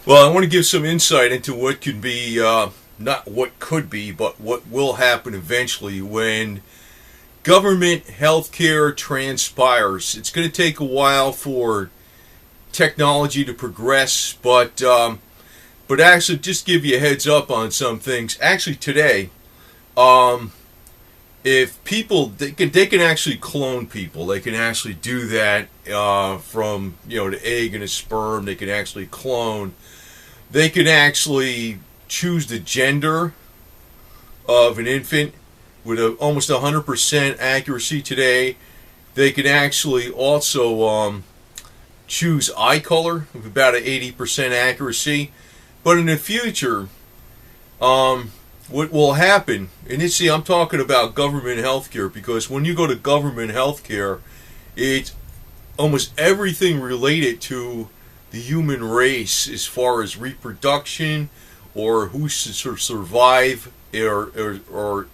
Well, I want to give some insight into what could be, not what could be, but what will happen eventually when government healthcare transpires. It's going to take a while for technology to progress, but actually, just give you a heads up on some things. Actually, today, um, if people they can actually clone people. They can actually do that from the egg and a sperm. They can actually clone. They can actually choose the gender of an infant with almost 100% accuracy today. They can actually also choose eye color with about an 80% accuracy. But in the future, what will happen, and you see, I'm talking about government healthcare because when you go to government healthcare, it's almost everything related to the human race as far as reproduction or who should survive or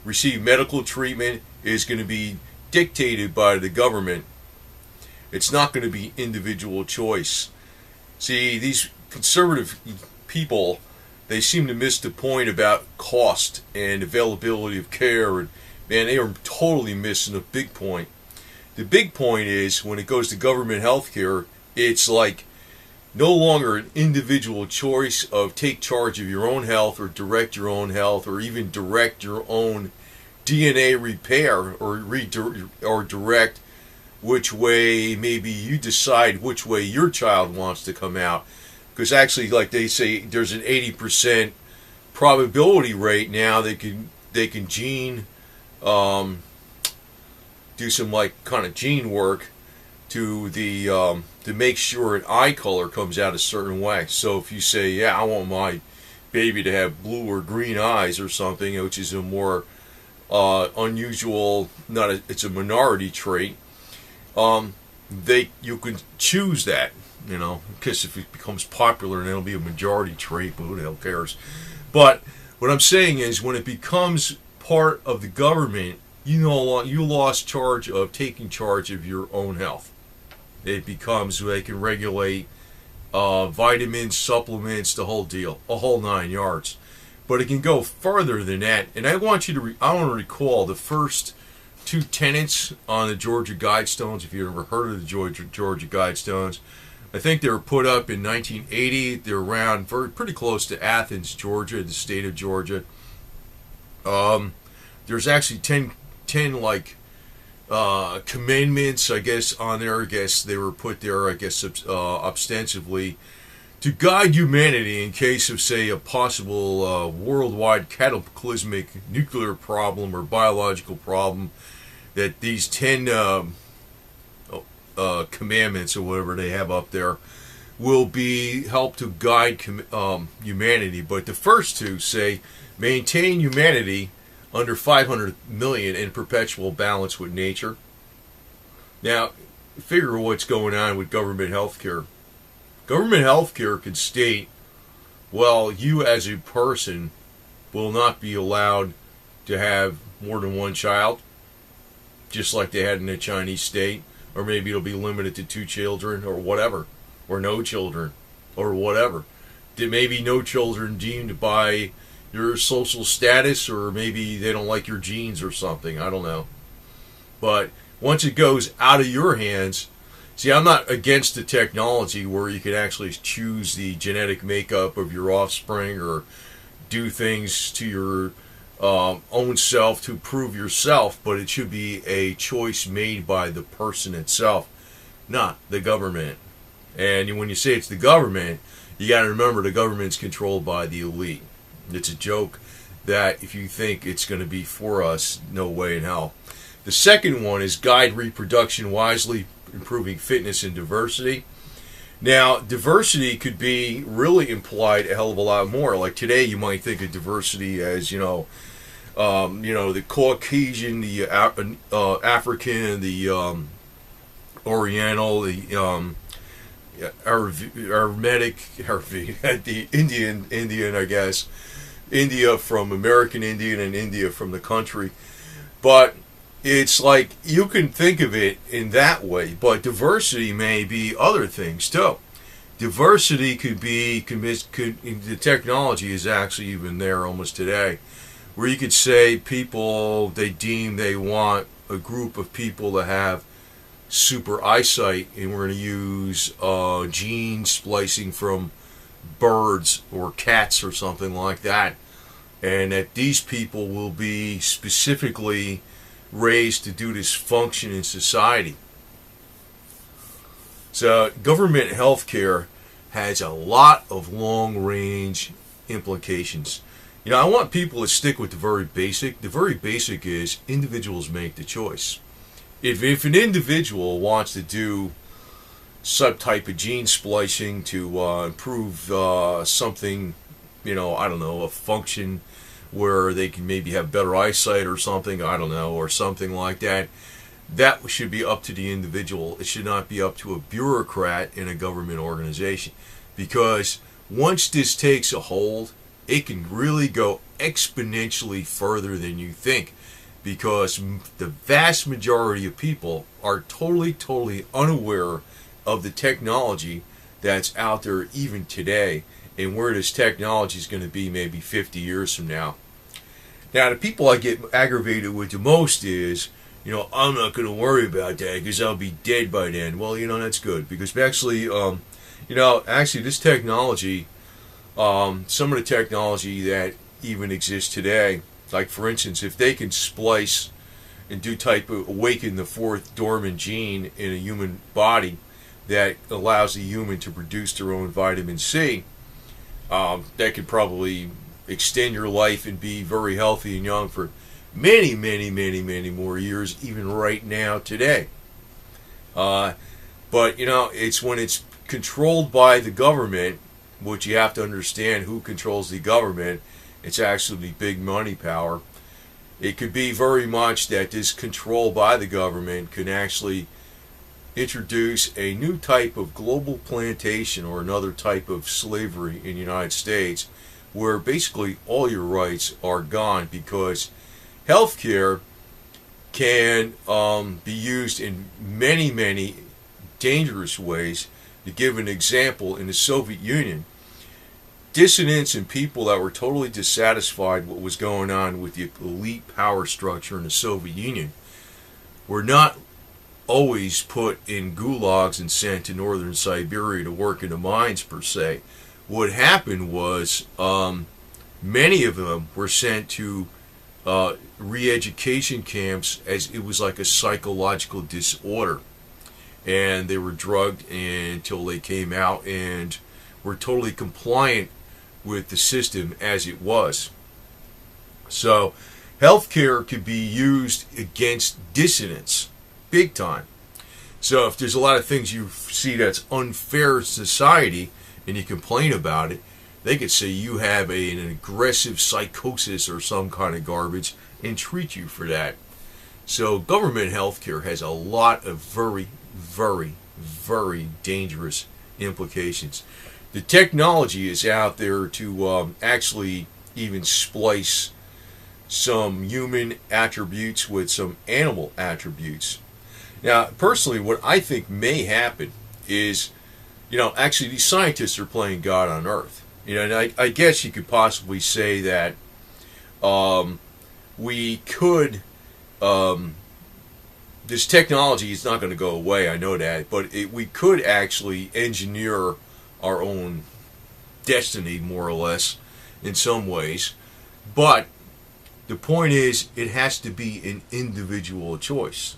receive medical treatment is going to be dictated by the government. It's not going to be individual choice. See, these conservative people, they seem to miss the point about cost and availability of care. And man, they are totally missing the big point. The big point is when it goes to government health care, it's like no longer an individual choice of take charge of your own health or direct your own health or even direct your own DNA repair or direct which way maybe you decide which way your child wants to come out. Because actually, like they say, there's an 80% probability rate now they can do some like kind of gene work to make sure an eye color comes out a certain way. So if you say, yeah, I want my baby to have blue or green eyes or something, which is a more unusual, it's a minority trait. You can choose that, because if it becomes popular, then it'll be a majority trait. But who the hell cares? But what I'm saying is, when it becomes part of the government, you lost charge of taking charge of your own health. It becomes they can regulate vitamins, supplements, the whole deal, a whole 9 yards. But it can go further than that. And I want to recall the first two tenets on the Georgia Guidestones. If you've ever heard of the Georgia Guidestones, I think they were put up in 1980. They're around pretty close to Athens, Georgia, the state of Georgia. There's actually 10 commandments, I guess, on there. I guess they were put there, I guess, ostensibly to guide humanity in case of, say, a possible worldwide cataclysmic nuclear problem or biological problem, that these 10 commandments or whatever they have up there will be help to guide humanity. But the first two say maintain humanity under 500 million in perpetual balance with nature. Now, figure what's going on with government health care. Government health care could state, well, you as a person will not be allowed to have more than one child, just like they had in the Chinese state, or maybe it'll be limited to 2 children or whatever, or no children, or whatever. Maybe no children deemed by your social status, or maybe they don't like your genes or something. I don't know. But once it goes out of your hands, see, I'm not against the technology where you can actually choose the genetic makeup of your offspring or do things to your own self to prove yourself, but it should be a choice made by the person itself, not the government. And when you say it's the government, you got to remember the government's controlled by the elite. It's a joke that if you think it's going to be for us, no way in hell. The second one is guide reproduction wisely, improving fitness and diversity. Now, diversity could be really implied a hell of a lot more. Like today, you might think of diversity as, the Caucasian, the African, the Oriental, the Arabic, the Indian, I guess. India from American Indian and India from the country. But it's like you can think of it in that way, but diversity may be other things too. Diversity could be, the technology is actually even there almost today, where you could say people, they deem they want a group of people to have super eyesight, and we're going to use gene splicing from birds or cats or something like that, and that these people will be specifically raised to do this function in society. So government health care has a lot of long-range implications. You know, I want people to stick with the very basic. The very basic is individuals make the choice. If an individual wants to do some type of gene splicing to improve something, I don't know, a function where they can maybe have better eyesight or something, I don't know, or something like that, that should be up to the individual. It should not be up to a bureaucrat in a government organization. Because once this takes a hold, it can really go exponentially further than you think, because the vast majority of people are totally unaware of the technology that's out there even today, and where this technology is going to be maybe 50 years from now. Now, the people I get aggravated with the most is, I'm not going to worry about that because I'll be dead by then. Well, that's good, because actually, this technology, some of the technology that even exists today, like for instance, if they can splice and do type of awaken the fourth dormant gene in a human body that allows the human to produce their own vitamin C, that could probably extend your life and be very healthy and young for many more years, even right now today. But it's when it's controlled by the government, which you have to understand who controls the government. It's actually big money power. It could be very much that this control by the government can actually introduce a new type of global plantation or another type of slavery in the United States, where basically all your rights are gone, because healthcare can be used in many dangerous ways. To give an example, in the Soviet Union, dissidents and people that were totally dissatisfied with what was going on with the elite power structure in the Soviet Union were not always put in gulags and sent to northern Siberia to work in the mines per se. What happened was many of them were sent to re-education camps, as it was like a psychological disorder, and they were drugged until they came out and were totally compliant with the system as it was. So healthcare could be used against dissidents big time. So if there's a lot of things you see that's unfair in society and you complain about it, they could say you have an aggressive psychosis or some kind of garbage and treat you for that. So government healthcare has a lot of very dangerous implications. The technology is out there to actually even splice some human attributes with some animal attributes. Now, personally, what I think may happen is, actually these scientists are playing God on Earth. And I guess you could possibly say that we could, this technology is not going to go away, I know that, but we could actually engineer our own destiny, more or less, in some ways. But the point is, it has to be an individual choice.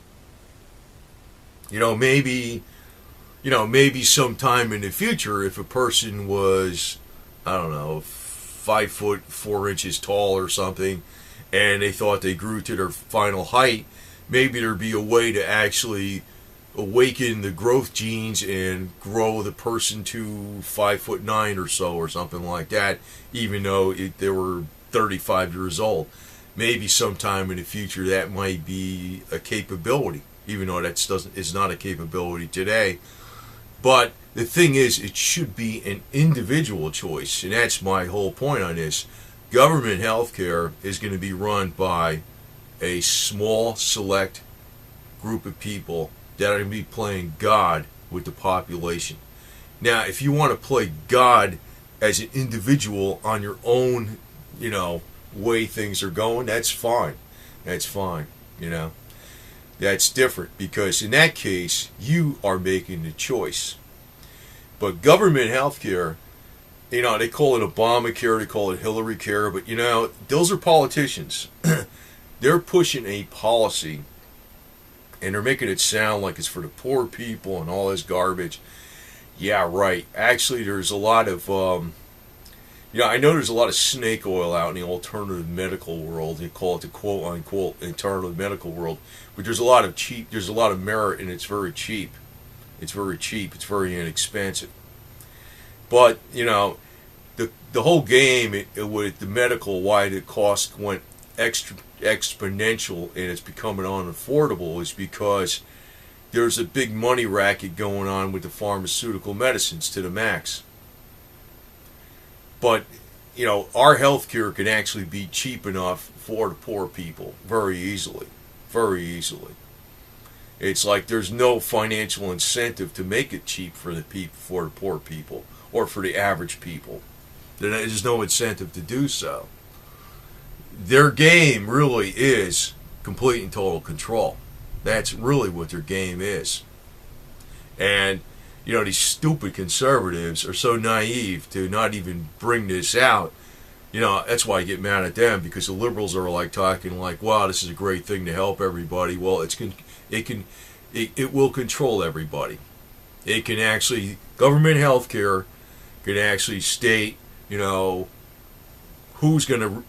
Maybe sometime in the future, if a person was, I don't know, 5 foot 4 inches tall or something, and they thought they grew to their final height, maybe there'd be a way to actually awaken the growth genes and grow the person to 5'9" or so, or something like that, even though they were 35 years old. Maybe sometime in the future that might be a capability, even though is not a capability today. But the thing is, it should be an individual choice, and that's my whole point on this. Government healthcare is going to be run by a small, select group of people that are going to be playing God with the population. Now, if you want to play God as an individual on your own, way things are going, that's fine. That's fine, That's different, because in that case, you are making the choice. But government health care, they call it Obamacare, they call it Hillary Care, but those are politicians. They're pushing a policy, and they're making it sound like it's for the poor people and all this garbage. Yeah, right. Actually, there's a lot of, I know there's a lot of snake oil out in the alternative medical world. They call it the quote unquote alternative medical world. But there's a lot of merit, and it's very cheap. It's very cheap. It's very inexpensive. But, the whole game with the medical, why the cost went exponential and it's becoming unaffordable, is because there's a big money racket going on with the pharmaceutical medicines to the max. But, our healthcare can actually be cheap enough for the poor people very easily. Very easily. It's like there's no financial incentive to make it cheap for the poor people, or for the average people. There's no incentive to do so. Their game really is complete and total control. That's really what their game is. And, these stupid conservatives are so naive to not even bring this out. That's why I get mad at them, because the liberals are like talking like, wow, this is a great thing to help everybody. Well, it will control everybody. It can actually, government health care can actually state, who's gonna,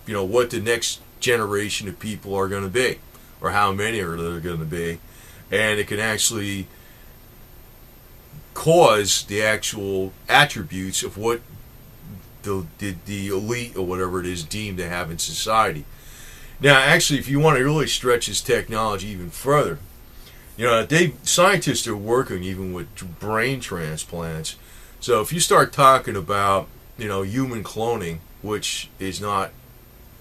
what the next generation of people are going to be, or how many are there going to be, and it can actually cause the actual attributes of what the elite or whatever it is deemed to have in society. Now, actually, if you want to really stretch this technology even further, scientists are working even with brain transplants. So if you start talking about, human cloning, which is not,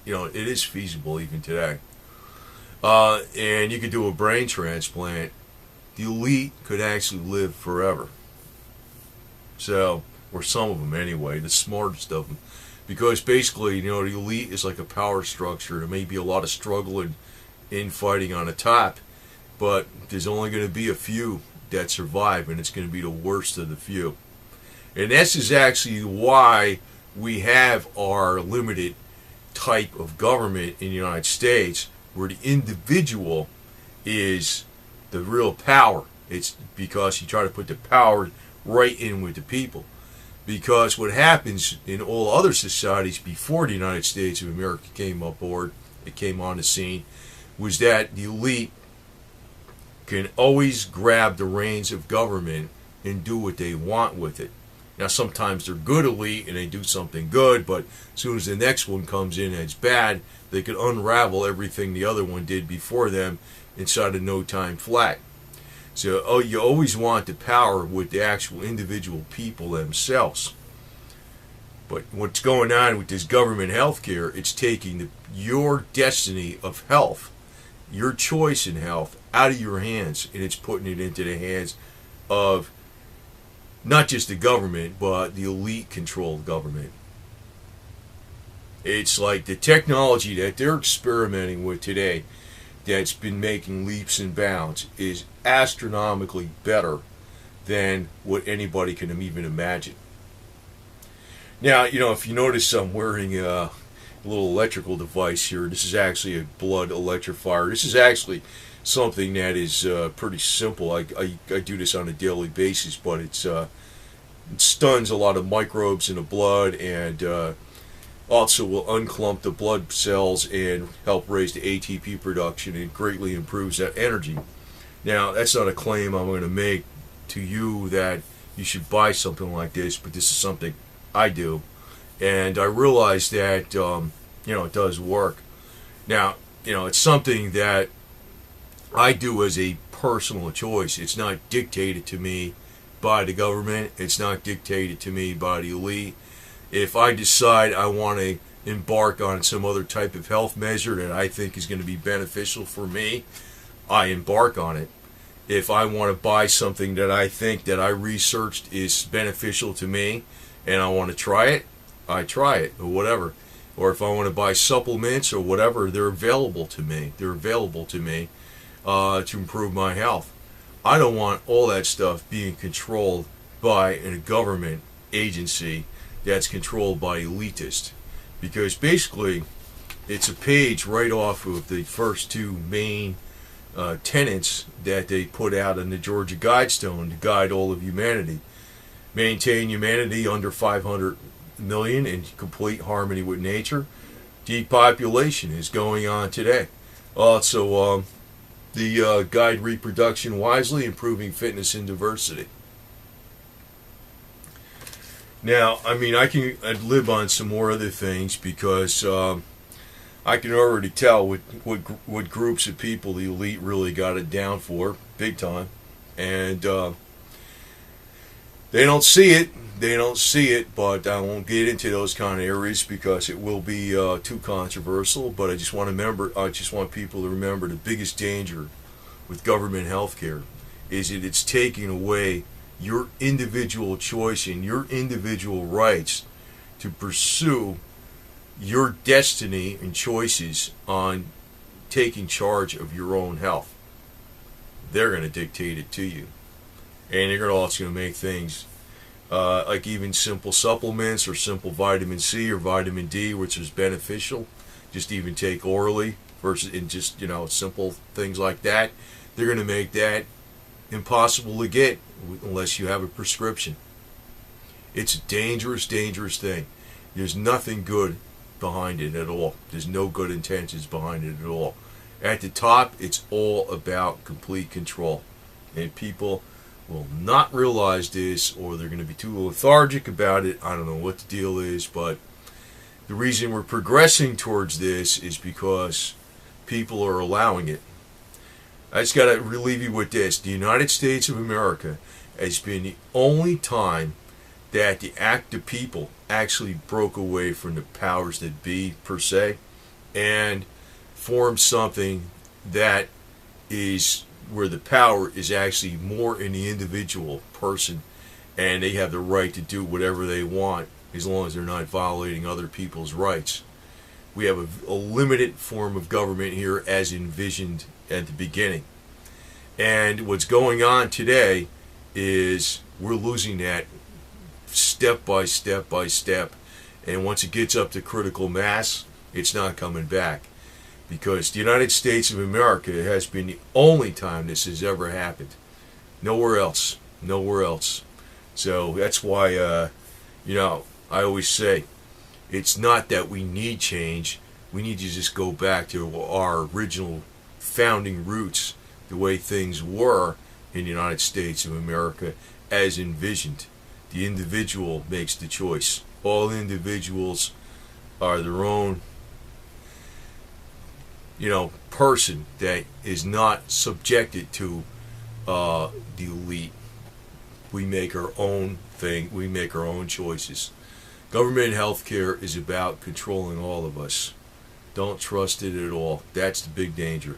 it is feasible even today, and you could do a brain transplant, the elite could actually live forever. So, or some of them anyway, the smartest of them. Because basically, the elite is like a power structure. There may be a lot of struggle and infighting on the top, but there's only going to be a few that survive, and it's going to be the worst of the few. And this is actually why we have our limited type of government in the United States, where the individual is the real power. It's because you try to put the power right in with the people. Because what happens in all other societies before the United States of America came on the scene, was that the elite can always grab the reins of government and do what they want with it. Now, sometimes they're good elite and they do something good, but as soon as the next one comes in and it's bad, they could unravel everything the other one did before them inside of no time flat. So you always want the power with the actual individual people themselves. But what's going on with this government health care, it's taking your destiny of health, your choice in health, out of your hands, and it's putting it into the hands of not just the government, but the elite-controlled government. It's like the technology that they're experimenting with today, that's been making leaps and bounds, is astronomically better than what anybody can even imagine. Now, if you notice, I'm wearing a little electrical device here. This is actually a blood electrifier. This is actually something that is pretty simple. I do this on a daily basis, but it stuns a lot of microbes in the blood, and also will unclump the blood cells and help raise the ATP production, and greatly improves that energy. Now, that's not a claim I'm going to make to you that you should buy something like this, but this is something I do, and I realize that it does work. Now, it's something that I do as a personal choice. It's not dictated to me by the government. It's not dictated to me by the elite. If I decide I want to embark on some other type of health measure that I think is going to be beneficial for me, I embark on it. If I want to buy something that I think that I researched is beneficial to me and I want to try it, I try it or whatever. Or if I want to buy supplements or whatever, they're available to me. They're available to me to improve my health. I don't want all that stuff being controlled by a government agency that's controlled by elitists. Because basically, it's a page right off of the first two main tenets that they put out in the Georgia Guidestone to guide all of humanity. Maintain humanity under 500 million in complete harmony with nature. Depopulation is going on today. Also, the guide reproduction wisely, improving fitness and diversity. Now, I mean, I'd live on some more other things because I can already tell what groups of people the elite really got it down for, big time. And they don't see it. They don't see it, but I won't get into those kind of areas because it will be too controversial. But I just want people to remember the biggest danger with government healthcare is that it's taking away your individual choice and your individual rights to pursue your destiny and choices on taking charge of your own health. They're going to dictate it to you. And they're also going to make things like even simple supplements or simple vitamin C or vitamin D, which is beneficial, just even take orally versus in just, simple things like that. They're going to make that impossible to get unless you have a prescription. It's a dangerous, dangerous thing. There's nothing good behind it at all. There's no good intentions behind it at all. At the top, it's all about complete control. And people will not realize this, or they're going to be too lethargic about it. I don't know what the deal is, but the reason we're progressing towards this is because people are allowing it. I just got to relieve you with this. The United States of America has been the only time that the active people actually broke away from the powers that be, per se, and formed something that is where the power is actually more in the individual person, and they have the right to do whatever they want as long as they're not violating other people's rights. We have a limited form of government here as envisioned at the beginning. And what's going on today is we're losing that step by step by step. And once it gets up to critical mass, it's not coming back. Because the United States of America has been the only time this has ever happened. Nowhere else. Nowhere else. So that's why, I always say, it's not that we need change. We need to just go back to our original founding roots, the way things were in the United States of America as envisioned. The individual makes the choice. All individuals are their own, person that is not subjected to the elite. We make our own thing. We make our own choices. Government healthcare is about controlling all of us. Don't trust it at all. That's the big danger.